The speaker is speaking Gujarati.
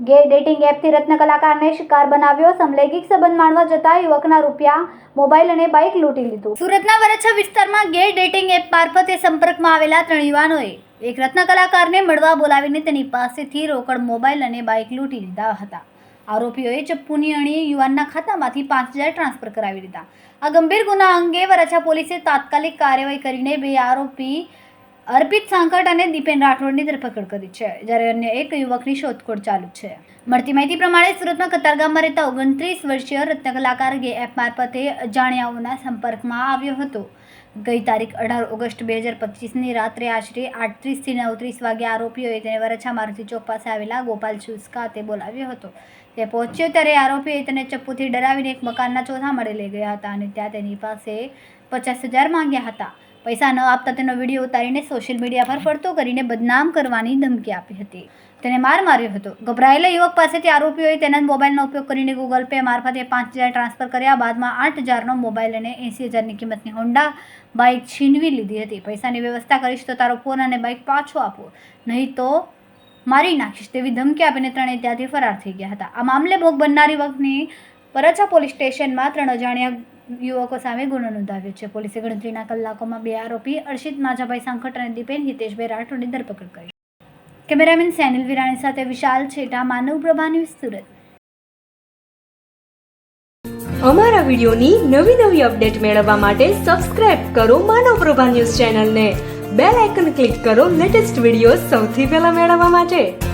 ગે ડેટિંગ એપથી રત્ન કલાકારને શિકાર બનાવ્યો. સમલૈંગિક સંબંધ માણવા જતા યુવકના રૂપિયા, મોબાઈલ અને બાઇક લૂંટી લીધું. સુરતના વરછા વિસ્તારમાં ગે ડેટિંગ એપ મારફતે સંપર્કમાં આવેલા 3 યુવાનોએ એક રત્ન કલાકારને મળવા બોલાવીને તેની પાસેથી રોકડ, મોબાઈલ અને બાઇક લૂંટી લીધા હતા. આરોપીઓએ ચપ્પુની અણીએ યુવાનના ખાતામાંથી 5,000 ટ્રાન્સફર કરાવી દીધા. આ ગંભીર ગુના અંગે વરછા પોલીસે તાત્કાલિક કાર્યવાહી કરીને 2 આરોપી અર્પિત સાંકટ અને દીપેન રાઠોડની ધરપકડ કરી છે, જ્યારે અન્ય એક યુવકની શોધખોળ ચાલુ છે. મળતી માહિતી પ્રમાણે સુરતમાં કતારગામમાં રહેતા 29 વર્ષીય રત્ન કલાકાર ગે એપ મારફતે અજાણ્યાઓના સંપર્કમાં આવ્યો હતો. ગઈ તારીખ 18 ઓગસ્ટ 2025ની રાત્રે આશરે 8:30 થી 9:30 વાગે આરોપીઓએ તેને વરછા મારુતિ ચોક પાસે આવેલા ગોપાલ શૂઝ ખાતે બોલાવ્યો હતો. તે પહોંચ્યો ત્યારે આરોપીએ તેને ચપ્પુથી ડરાવીને એક મકાનના ચોથા માળે લઈ ગયા હતા અને ત્યાં તેની પાસે 50,000 માંગ્યા હતા. પૈસા ન આપતા તેનો વિડીયો ઉતારીને સોશિયલ મીડિયા પર ફરતો કરીને બદનામ કરવાની ધમકી આપી હતી. તેને માર માર્યો હતો. ગભરાયેલા યુવક પાસેથી આરોપીઓએ તેના મોબાઈલનો ઉપયોગ કરીને ગૂગલ પે મારફતે 5,000 ટ્રાન્સફર કર્યા. બાદમાં 8,000નો મોબાઈલ અને 80,000ની કિંમતની હોન્ડા બાઇક છીનવી લીધી હતી. પૈસાની વ્યવસ્થા કરીશ તો તારો ફોન અને બાઇક પાછો આપો, નહીં તો મારી નાખીશ તેવી ધમકી આપીને ત્રણેય ત્યાંથી ફરાર થઈ ગયા હતા. આ મામલે ભોગ બનનાર યુવકની વરછા પોલીસ સ્ટેશનમાં 3 અજાણ્યા યુવકો સામે ગુનો નોંધાવ્યો છે. પોલીસે ગણતરીના કલાકોમાં 2 આરોપી અર્ષિત માજાભાઈ સાંકટ અને દીપેન હિતેશભાઈ રાઠોડની ધરપકડ કરી. કેમેરામેન સેનિલ વિરાણી સાથે વિશાલ છેટા, માનવ પ્રભા ન્યૂઝ, સુરત. અમારા વિડિયોની નવી અપડેટ મેળવવા માટે સબસ્ક્રાઇબ કરો માનવ પ્રભા ન્યૂઝ ચેનલને. બેલ આઇકન ક્લિક કરો લેટેસ્ટ વિડીયો સૌથી પહેલા મેળવવા માટે.